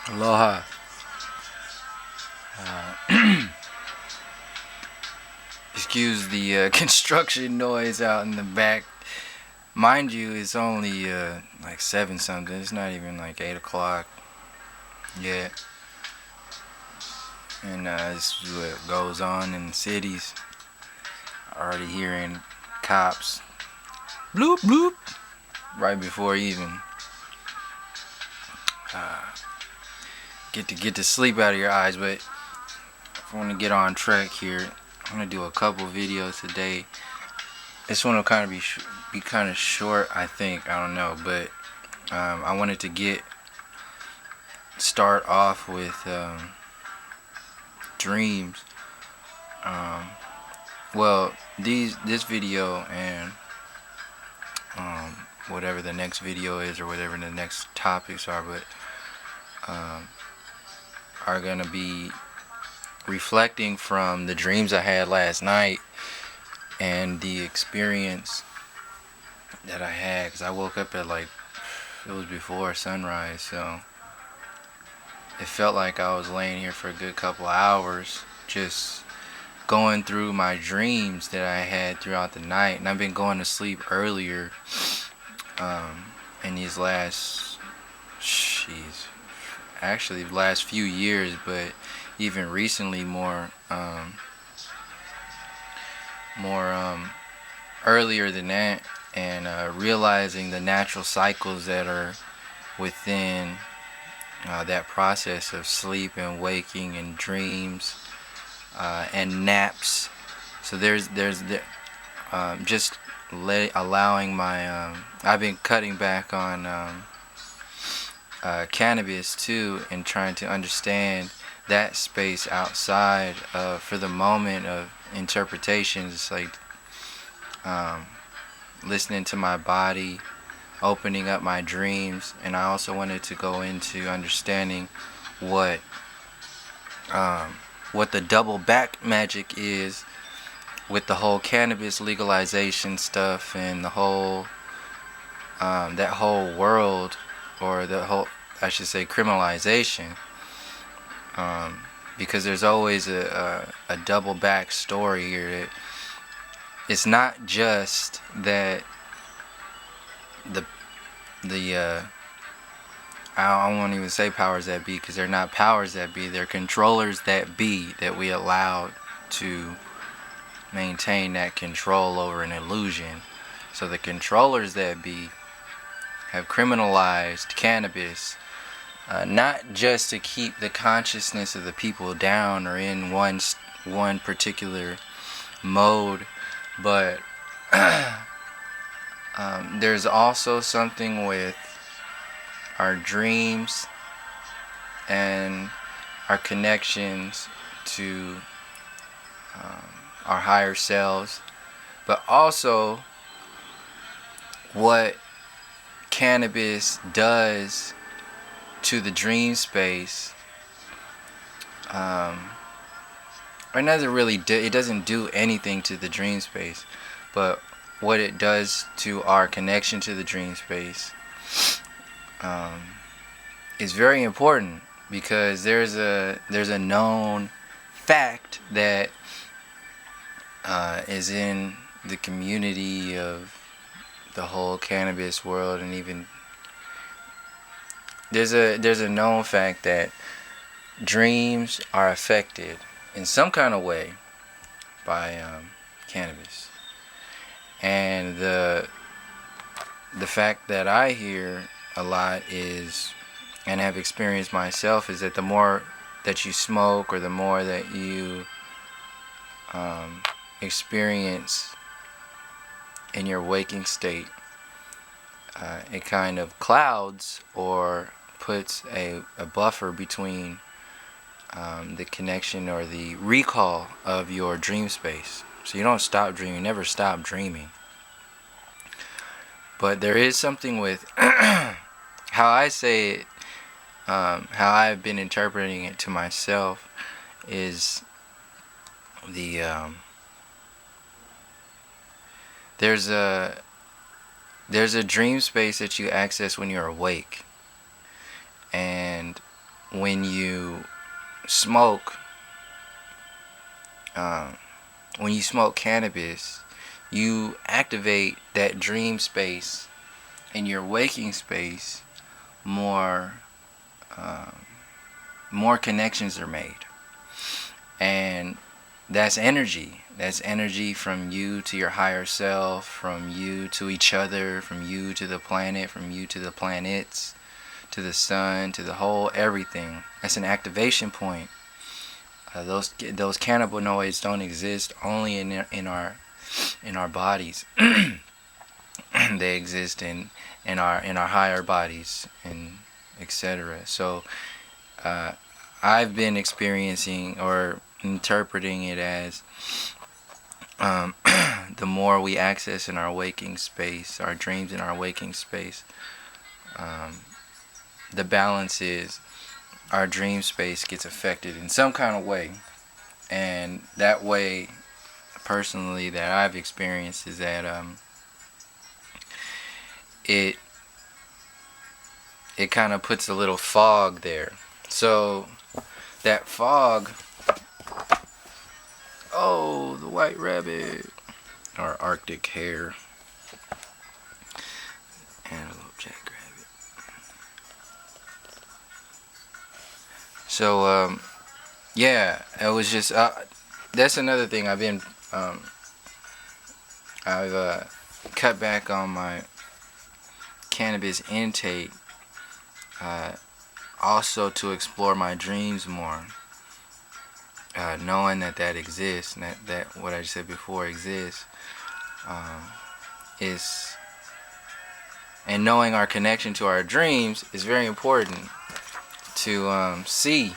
Aloha. Excuse the construction noise out in the back. Mind you, it's only like 7 something. It's not even like 8 o'clock yet. And this is what goes on in the cities. Already hearing cops bloop bloop right before even uh, get the sleep out of your eyes. But if I want to get on track here, I'm gonna do a couple videos today. This one will kind of be kind of short, I think. I don't know, but I wanted to start off with dreams. Um, well, this video and whatever the next video is or whatever the next topics are, but are gonna be reflecting from the dreams I had last night and the experience that I had, because I woke up at like, it was before sunrise, so it felt like I was laying here for a good couple hours just going through my dreams that I had throughout the night. And I've been going to sleep earlier in these actually the last few years, but even recently more earlier than that, and realizing the natural cycles that are within that process of sleep and waking and dreams and naps. So just allowing my I've been cutting back on cannabis too, and trying to understand that space outside for the moment of interpretations, like listening to my body, opening up my dreams. And I also wanted to go into understanding what the double back magic is with the whole cannabis legalization stuff, and the whole that whole world, or the whole, I should say, criminalization, because there's always a double back story here. It's not just that the I won't even say powers that be, because they're not powers that be. They're controllers that be, that we allowed to maintain that control over an illusion. So the controllers that be have criminalized cannabis, not just to keep the consciousness of the people down or in one particular mode, but there's also something with our dreams and our connections to our higher selves, but also what cannabis does to the dream space. Or it doesn't do anything to the dream space, but what it does to our connection to the dream space is very important, because there's a known fact that is in the community of the whole cannabis world, and even there's a known fact that dreams are affected in some kind of way by cannabis. And the fact that I hear a lot is, and have experienced myself, is that the more that you smoke, or the more that you experience in your waking state, it kind of clouds or puts a buffer between the connection or the recall of your dream space. So you don't stop dreaming, you never stop dreaming. But there is something with how I say it, how I've been interpreting it to myself, is there's a dream space that you access when you're awake, and when you smoke, um, when you smoke cannabis, you activate that dream space in your waking space more. Um, More connections are made, and that's energy. That's energy from you to your higher self, from you to each other, from you to the planet, from you to the planets, to the sun, to the whole everything. That's an activation point. Those cannabinoids don't exist only in our bodies. They exist in our higher bodies, and etc. So uh, I've been experiencing or interpreting it as um, the more we access in our waking space, our dreams in our waking space, um, the balance is our dream space gets affected in some kind of way. And that way, personally, that I've experienced is that it it kind of puts a little fog there. So that fog, oh, the white rabbit, or Arctic hare, and a little jackrabbit. So yeah, it was just that's another thing um, I've cut back on my cannabis intake, also to explore my dreams more. Knowing that exists, and that what I said before exists, um, is and knowing our connection to our dreams is very important to see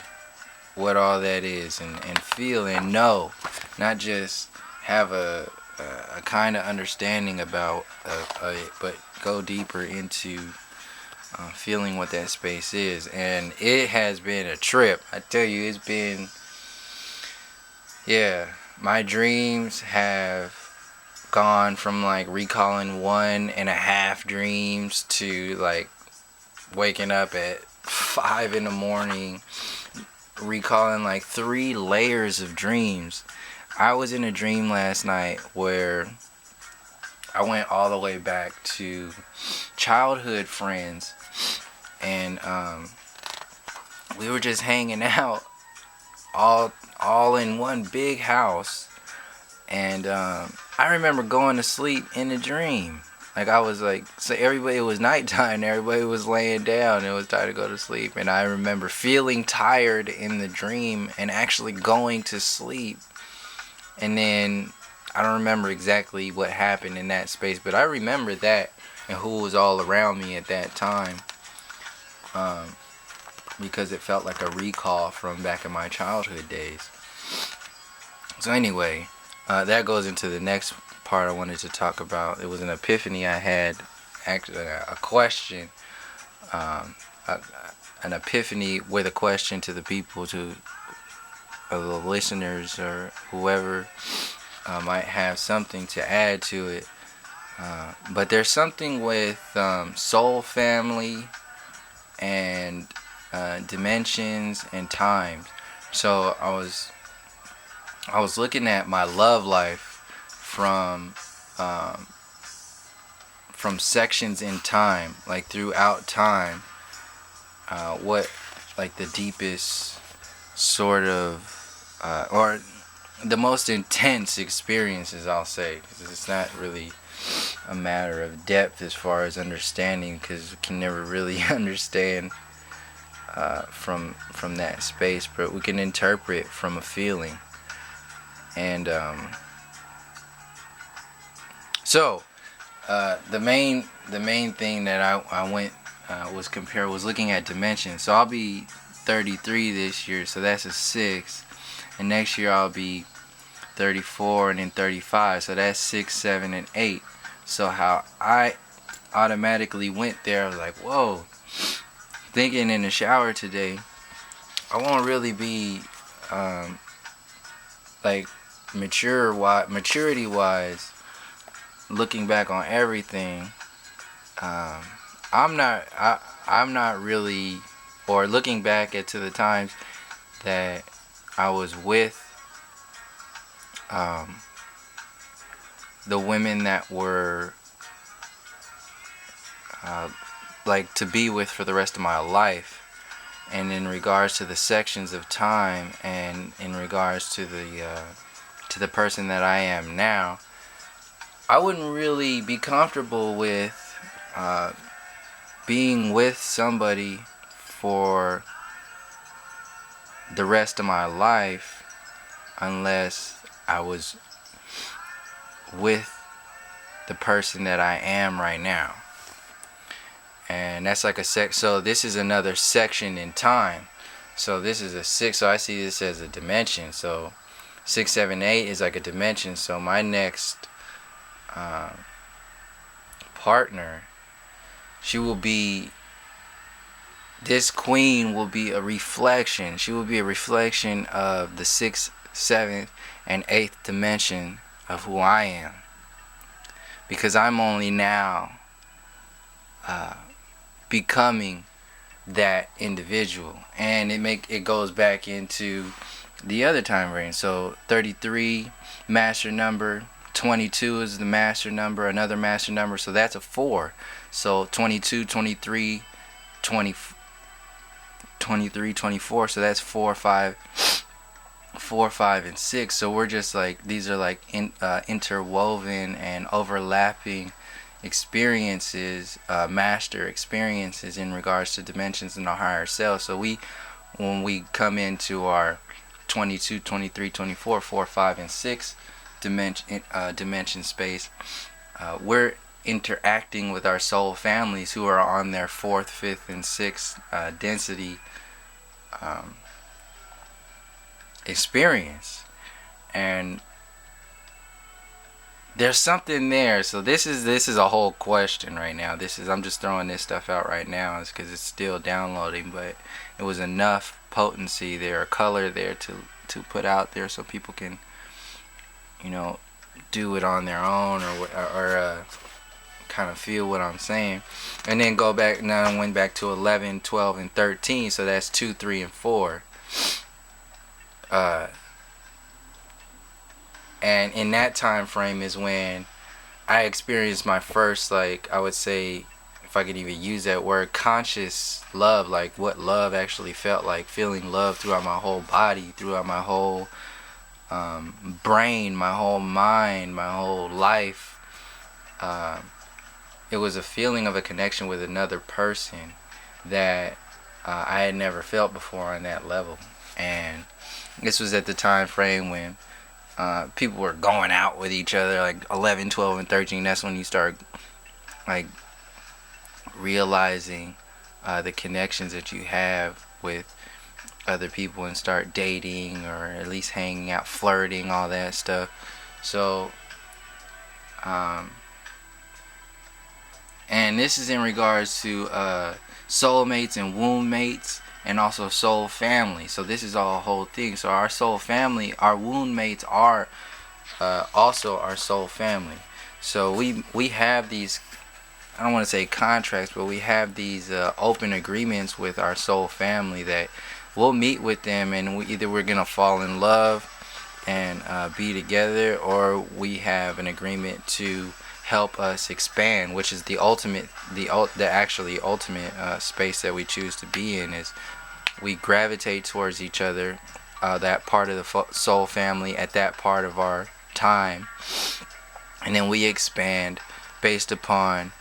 what all that is, and feel and know, not just have a kind of understanding about it, but go deeper into feeling what that space is. And it has been a trip. I tell you, it's been, yeah, my dreams have gone from like recalling 1.5 dreams to like waking up at 5 in the morning recalling like 3 layers of dreams. I was in a dream last night where I went all the way back to childhood friends, and we were just hanging out all in one big house. And I remember going to sleep in a dream. Like I was like, so everybody, it was nighttime, everybody was laying down, it was time to go to sleep. And I remember feeling tired in the dream and actually going to sleep. And then I don't remember exactly what happened in that space, but I remember that and who was all around me at that time. Because it felt like a recall from back in my childhood days. So anyway, that goes into the next part I wanted to talk about. It was an epiphany I had, actually a question, um, a, an epiphany with a question to the people, to the listeners or whoever might have something to add to it. But there's something with soul family and dimensions and times. So I was looking at my love life um, from sections in time, like throughout time. What like the deepest sort of or the most intense experiences, I'll say, because it's not really a matter of depth as far as understanding, because we can never really understand from that space, but we can interpret from a feeling. And so the main thing that I went was looking at dimensions. So I'll be 33 this year, so that's a 6, and next year I'll be 34, and then 35, so that's 6, 7, and 8. So how I automatically went there, I was like, whoa, thinking in the shower today, I won't really be like maturity wise, looking back on everything. I'm not really or looking back at to the times that I was with um, the women that were uh, like to be with for the rest of my life, and in regards to the sections of time, and in regards to the person that I am now, I wouldn't really be comfortable with uh, being with somebody for the rest of my life unless I was with the person that I am right now. And that's like so this is another section in time. So this is a 6, so I see this as a dimension. So 6, 7, 8 is like a dimension. So my next partner, she will be, this queen will be a reflection. She will be a reflection of the 6th, 7th, and 8th dimension of who I am. Because I'm only now becoming that individual. And it goes back into the other time range. So 33, master number. 22 is the master number, another master number. So that's a 4. So 22, 23, 20. 23, 24, so that's 4, 5, and 6. So we're just like, these are like interwoven and overlapping experiences, master experiences in regards to dimensions in our higher self. So when we come into our 22, 23, 24, 4, 5, and 6 dimension space, we're interacting with our soul families who are on their 4th, 5th, and 6th density experience. And there's something there. So this is a whole question right now. I'm just throwing this stuff out right now because it's still downloading, but it was enough potency there, color there to put out there so people can, do it on their own, or kind of feel what I'm saying. And then go back, now I went back to 11, 12, and 13, so that's 2, 3, and 4. And in that time frame is when I experienced my first, like, I would say, if I could even use that word, conscious love, like what love actually felt like, feeling love throughout my whole body, throughout my whole brain, my whole mind, my whole life. It was a feeling of a connection with another person that I had never felt before on that level. And this was at the time frame when people were going out with each other, like 11, 12, and 13. That's when you start like realizing the connections that you have with other people and start dating, or at least hanging out, flirting, all that stuff. So and this is in regards to soulmates and womb mates, and also soul family. So this is all a whole thing. So our soul family, our womb mates are also our soul family. So we have these, I don't want to say contracts, but we have these open agreements with our soul family that we'll meet with them, and either we're gonna fall in love and be together, or we have an agreement to help us expand, which is the ultimate, the actually ultimate space that we choose to be in. Is we gravitate towards each other, that part of the soul family at that part of our time, and then we expand based upon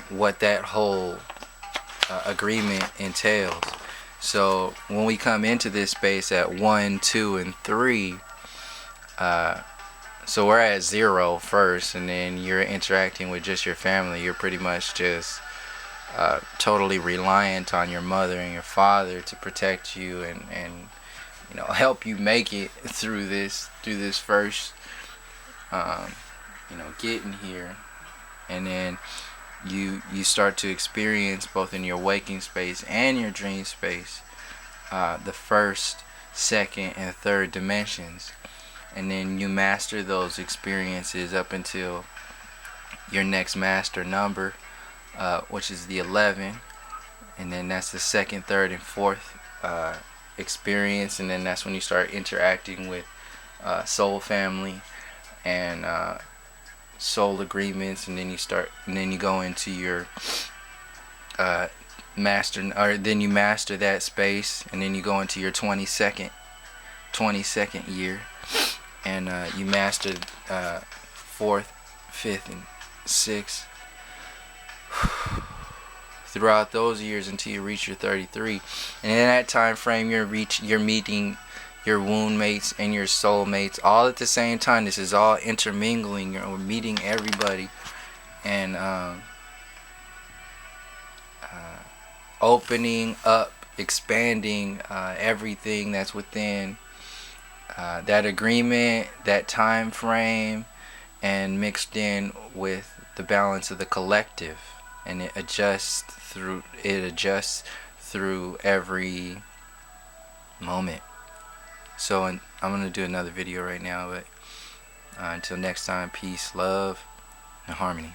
what that whole agreement entails. So when we come into this space at 1, 2, and 3, so we're at 0 first, and then you're interacting with just your family. You're pretty much just totally reliant on your mother and your father to protect you and help you make it through this first getting here. And then you start to experience, both in your waking space and your dream space, the first, second, and third dimensions. And then you master those experiences up until your next master number, which is the 11. and then that's the second, third, and fourth experience, and then that's when you start interacting with soul family and soul agreements, and then you go into your then you master that space, and then you go into your 22nd year, and you master fourth, fifth, and sixth throughout those years until you reach your 33. And in that time frame, you're meeting your wound mates and your soul mates all at the same time. This is all intermingling. You're meeting everybody, and opening up, expanding everything that's within that agreement, that time frame, and mixed in with the balance of the collective, and it adjusts through every moment. So I'm gonna do another video right now, but until next time, peace, love, and harmony.